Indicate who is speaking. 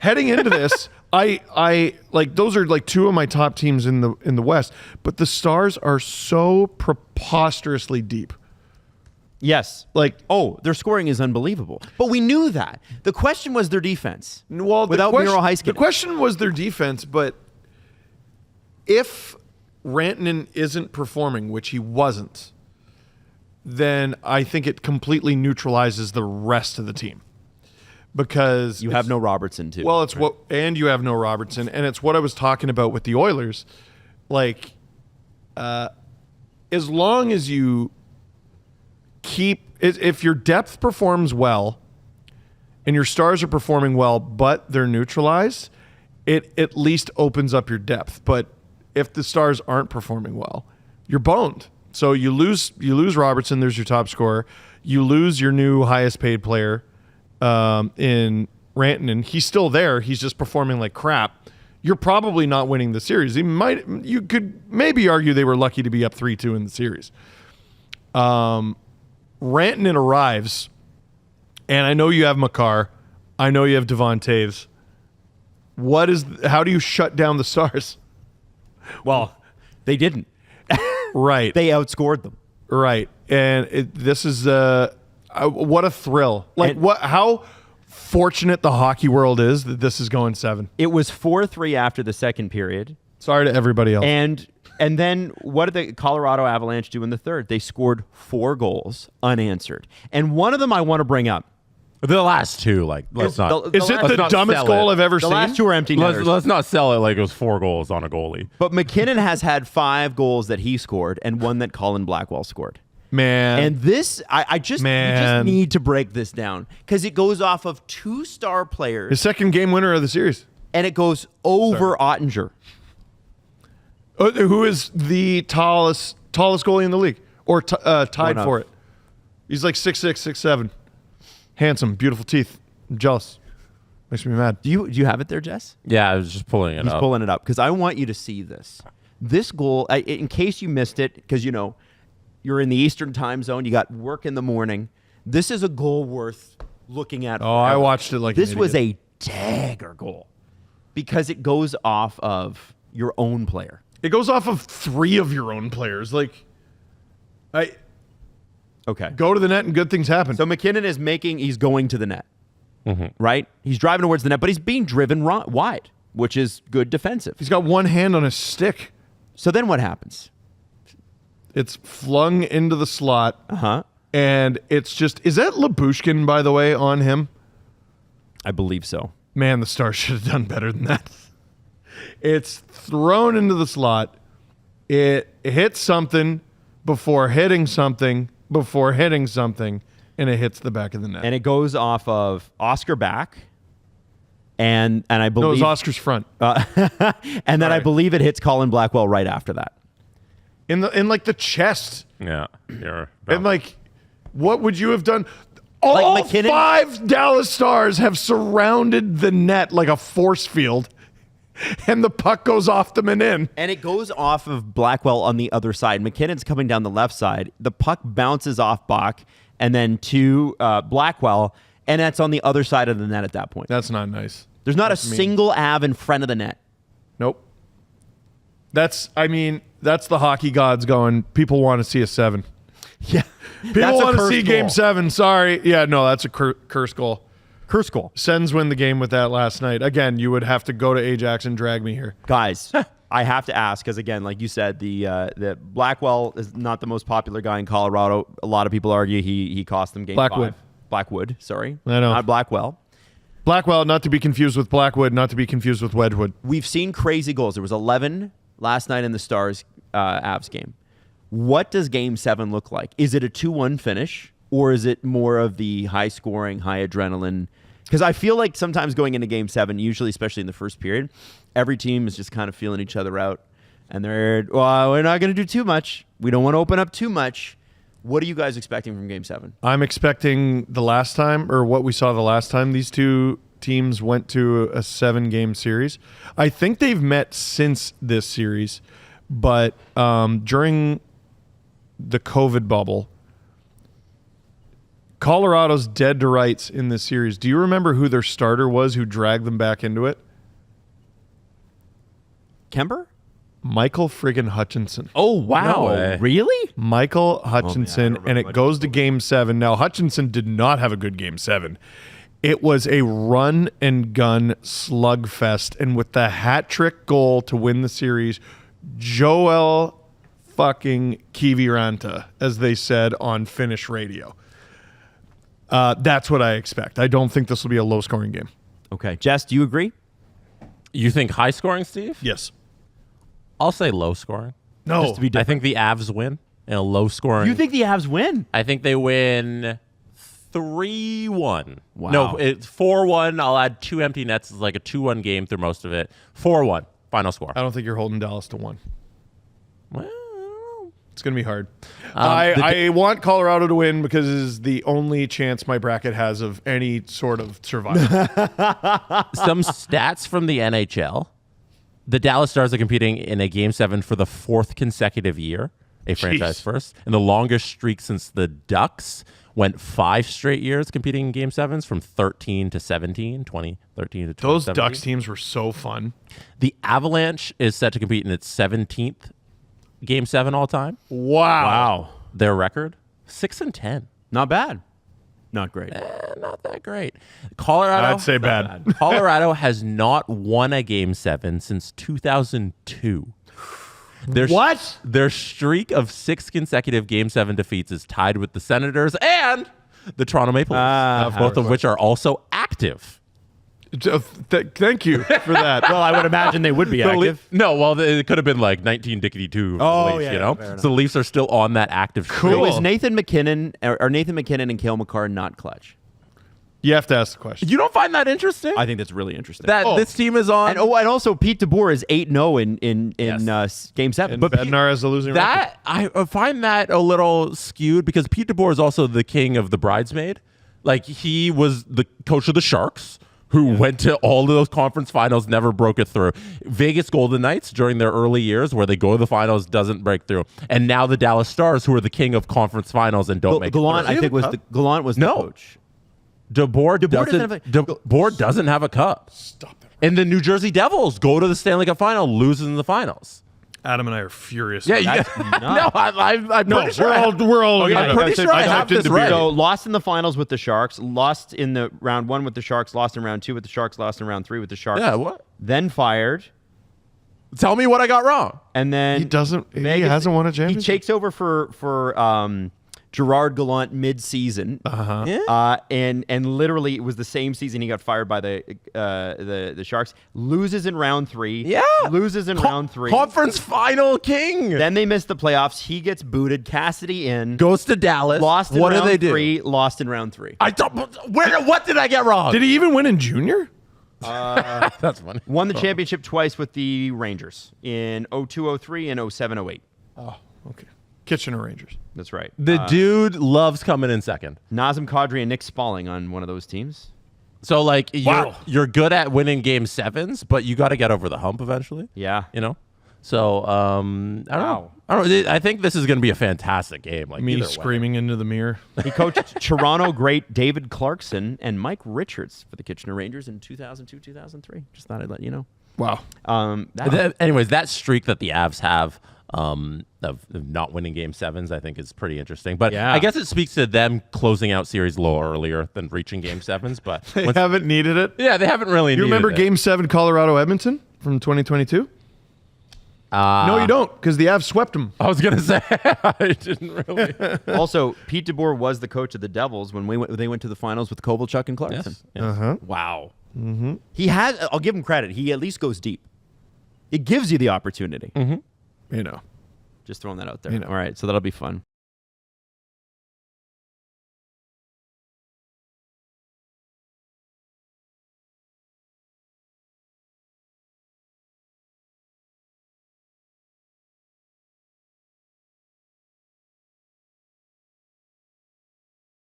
Speaker 1: heading into this, I like those are like two of my top teams in the West, but the Stars are so preposterously deep.
Speaker 2: Yes.
Speaker 1: Like,
Speaker 2: their scoring is unbelievable. But we knew that. The question was their defense.
Speaker 1: Well,
Speaker 2: without Miro Heiskanen.
Speaker 1: The question was their defense, but if Rantanen isn't performing, which he wasn't, then I think it completely neutralizes the rest of the team. Because
Speaker 2: you have no Robertson too.
Speaker 1: Well, it's right. And you have no Robertson, and it's what I was talking about with the Oilers. Like, as long as you if your depth performs well and your stars are performing well, but they're neutralized, it at least opens up your depth. But if the Stars aren't performing well, you're boned. So you lose Robertson, there's your top scorer. You lose your new highest paid player in Rantanen. He's still there. He's just performing like crap. You're probably not winning the series. You could maybe argue they were lucky to be up 3-2 in the series. Rantanen arrives, and I know you have Makar. I know you have Devon Toews. How do you shut down the Stars?
Speaker 2: Well, they didn't.
Speaker 1: Right.
Speaker 2: They outscored them.
Speaker 1: Right. And this is what a thrill. Like, how fortunate the hockey world is that this is going 7.
Speaker 2: It was 4-3 after the second period.
Speaker 1: Sorry to everybody else.
Speaker 2: And then what did the Colorado Avalanche do in the third? They scored 4 goals unanswered. And one of them I want to bring up.
Speaker 3: The last two, like, let's not.
Speaker 1: Is it the dumbest goal I've ever seen?
Speaker 2: The last two are empty netters.
Speaker 3: Let's not sell it like it was 4 goals on a goalie.
Speaker 2: But McKinnon has had 5 goals that he scored and 1 that Colin Blackwell scored.
Speaker 1: Man.
Speaker 2: And this, we just need to break this down because it goes off of 2 star players.
Speaker 1: His second game winner of the series.
Speaker 2: And it goes over Ottinger.
Speaker 1: Who is the tallest goalie in the league, or tied for it? He's like 6'6", 6'7", handsome, beautiful teeth. I'm jealous. Makes me mad.
Speaker 2: Do you have it there, Jess?
Speaker 3: Yeah, I was just pulling it up.
Speaker 2: He's pulling it up because I want you to see this. This goal, in case you missed it, because you're in the Eastern time zone, you got work in the morning. This is a goal worth looking at.
Speaker 1: Oh, I watched it like
Speaker 2: this was a dagger goal because it goes off of your own player.
Speaker 1: It goes off of 3 of your own players. Like, go to the net and good things happen.
Speaker 2: So McKinnon he's going to the net, right? He's driving towards the net, but he's being driven wide, which is good defensive.
Speaker 1: He's got one hand on his stick.
Speaker 2: So then what happens?
Speaker 1: It's flung into the slot. And it's just, is that Lyubushkin, by the way, on him?
Speaker 2: I believe so.
Speaker 1: Man, the Stars should have done better than that. It's thrown into the slot. It hits something before hitting something, and it hits the back of the net.
Speaker 2: And it goes off of Oscar back, and I believe...
Speaker 1: No, it was Oscar's front.
Speaker 2: And then I believe it hits Colin Blackwell right after that.
Speaker 1: In like the chest.
Speaker 3: Yeah.
Speaker 1: And like, what would you have done? All like 5 Dallas Stars have surrounded the net like a force field. And the puck goes off them and in.
Speaker 2: And it goes off of Blackwell on the other side. McKinnon's coming down the left side. The puck bounces off Bach and then to Blackwell, and that's on the other side of the net at that point.
Speaker 1: That's not nice.
Speaker 2: There's not a single Av in front of the net.
Speaker 1: Nope. That's the hockey gods going, people want to see a 7.
Speaker 2: Yeah.
Speaker 1: People want to see Game 7. Sorry. Yeah, no, that's a curse goal.
Speaker 2: Curse goal.
Speaker 1: Sens win the game with that last night. Again, you would have to go to Ajax and drag me here.
Speaker 2: Guys, I have to ask, because again, like you said, the Blackwell is not the most popular guy in Colorado. A lot of people argue he cost them Game 5. Blackwood, sorry.
Speaker 1: I know.
Speaker 2: Not Blackwell.
Speaker 1: Blackwell, not to be confused with Blackwood, not to be confused with Wedgwood.
Speaker 2: We've seen crazy goals. There was 11 last night in the Stars Avs game. What does Game 7 look like? Is it a 2-1 finish, or is it more of the high-scoring, high adrenaline? Because I feel like sometimes going into Game 7, usually, especially in the first period, every team is just kind of feeling each other out. And we're not going to do too much. We don't want to open up too much. What are you guys expecting from Game 7?
Speaker 1: I'm expecting what we saw the last time these two teams went to a 7-game series. I think they've met since this series, but during the COVID bubble, Colorado's dead to rights in this series. Do you remember who their starter was who dragged them back into it?
Speaker 2: Kemper?
Speaker 1: Michael friggin' Hutchinson.
Speaker 2: Oh, wow.
Speaker 3: No way.
Speaker 2: Really?
Speaker 1: Michael Hutchinson, and it goes to Game 7. Now, Hutchinson did not have a good Game 7. It was a run-and-gun slugfest, and with the hat-trick goal to win the series, Joel fucking Kiviranta, as they said on Finnish radio. That's what I expect. I don't think this will be a low-scoring game.
Speaker 2: Okay. Jess, do you agree?
Speaker 3: You think high scoring, Steve?
Speaker 1: Yes.
Speaker 3: I'll say low scoring.
Speaker 1: No.
Speaker 2: Just to be
Speaker 3: I think the Avs win in a low scoring.
Speaker 2: You think the Avs win?
Speaker 3: I think they win 3-1.
Speaker 2: Wow.
Speaker 3: No, it's 4-1. I'll add 2 empty nets. It's like a 2-1 game through most of it. 4-1. Final score.
Speaker 1: I don't think you're holding Dallas to 1.
Speaker 3: Well, I don't know.
Speaker 1: It's going to be hard. I want Colorado to win because it is the only chance my bracket has of any sort of survival.
Speaker 3: Some stats from the NHL. The Dallas Stars are competing in a Game 7 for the 4th consecutive year, a franchise first, and the longest streak since the Ducks went 5 straight years competing in Game 7s from 13 to 17, 2013 to 2017.
Speaker 1: Those Ducks teams were so fun.
Speaker 3: The Avalanche is set to compete in its 17th Game 7 all time.
Speaker 1: Wow.
Speaker 3: Their record, 6-10.
Speaker 2: Not bad. Not great.
Speaker 3: Not that great. Colorado.
Speaker 1: I'd say bad.
Speaker 3: Colorado has not won a Game 7 since 2002.
Speaker 1: What?
Speaker 3: Their streak of 6 consecutive Game 7 defeats is tied with the Senators and the Toronto Maple Leafs, both of which are also active.
Speaker 1: Thank you for that.
Speaker 2: Well, I would imagine they would be active.
Speaker 3: It could have been like 19-2.
Speaker 2: Oh,
Speaker 3: Leafs,
Speaker 2: yeah,
Speaker 3: you know?
Speaker 2: fair enough.
Speaker 3: So the Leafs are still on that active streak.
Speaker 1: Cool.
Speaker 2: So is Nathan McKinnon and Cale Makar not clutch?
Speaker 1: You have to ask the question.
Speaker 3: You don't find that interesting?
Speaker 2: I think that's really interesting.
Speaker 3: that this team is on.
Speaker 2: and also Pete DeBoer is 8-0 in Game 7.
Speaker 1: And
Speaker 2: But
Speaker 1: Bednar has the losing record.
Speaker 3: That I find that a little skewed because Pete DeBoer is also the king of the bridesmaid. Like he was the coach of the Sharks, who went to all of those conference finals, never broke it through. Vegas Golden Knights during their early years, where they go to the finals, doesn't break through, and now the Dallas Stars, who are the king of conference finals and don't make
Speaker 2: Gallant,
Speaker 3: it through.
Speaker 2: I think Gallant was the coach.
Speaker 3: DeBoer
Speaker 2: DeBoer
Speaker 3: doesn't have a cup.
Speaker 1: Stop that.
Speaker 3: And the New Jersey Devils go to the Stanley Cup final, loses in the finals.
Speaker 1: Adam and I are furious.
Speaker 3: Yeah, no, I'm pretty sure.
Speaker 1: We're all.
Speaker 3: I'm pretty sure I have this right.
Speaker 2: So lost in the finals with the Sharks, lost in the round 1 with the Sharks, lost in round 2 with the Sharks, lost in round 3 with the Sharks.
Speaker 3: Yeah, what?
Speaker 2: Then fired,
Speaker 3: Tell me what I got wrong.
Speaker 2: and then
Speaker 1: He doesn't. He hasn't won a
Speaker 2: He
Speaker 1: championship.
Speaker 2: takes over for Gerard Gallant mid-season. And literally it was the same season he got fired by the Sharks. Loses in round 3.
Speaker 3: Yeah.
Speaker 2: Loses in round 3.
Speaker 3: Conference final king.
Speaker 2: Then they miss the playoffs. He gets booted. Cassidy in.
Speaker 3: Goes to Dallas.
Speaker 2: Lost in
Speaker 3: what
Speaker 2: round
Speaker 3: do they do?
Speaker 2: 3. Lost in round 3.
Speaker 3: I don't. What did I get wrong?
Speaker 1: Did he even win in junior?
Speaker 3: That's funny.
Speaker 2: Won the championship twice with the Rangers in 02-03 and 07-08.
Speaker 1: Oh, okay. Kitchener Rangers.
Speaker 2: That's right.
Speaker 3: The dude loves coming in second.
Speaker 2: Nazem Kadri and Nick Spalling on one of those teams.
Speaker 3: So like
Speaker 1: Wow.
Speaker 3: you're good at winning Game 7s, but you got to get over the hump eventually.
Speaker 2: Yeah.
Speaker 3: You know. So I don't know. I think this is going to be a fantastic game. Like
Speaker 1: Me
Speaker 3: either way.
Speaker 1: screaming into the mirror.
Speaker 2: He coached Toronto great David Clarkson and Mike Richards for the Kitchener Rangers in 2002-2003. Just thought I'd let you know.
Speaker 1: Wow.
Speaker 3: Anyways, that streak that the Avs have of not winning Game 7s, I think is pretty interesting. But
Speaker 2: Yeah.
Speaker 3: I guess it speaks to them closing out series a little earlier than reaching Game 7s. But
Speaker 1: They haven't needed it.
Speaker 3: yeah, they haven't really.
Speaker 1: You
Speaker 3: needed
Speaker 1: remember
Speaker 3: it.
Speaker 1: Game 7 Colorado Edmonton from 2022? No, you don't, because the Avs swept them.
Speaker 3: I was gonna say I didn't really.
Speaker 2: Also, Pete DeBoer was the coach of the Devils when they went to the finals with Kovalchuk and Clarkson.
Speaker 3: Yes.
Speaker 2: Wow. Mm-hmm. He has. I'll give him credit. He at least goes deep. It gives you the opportunity.
Speaker 1: You know.
Speaker 2: Just throwing that out there.
Speaker 1: You know.
Speaker 2: All right, so that'll be fun.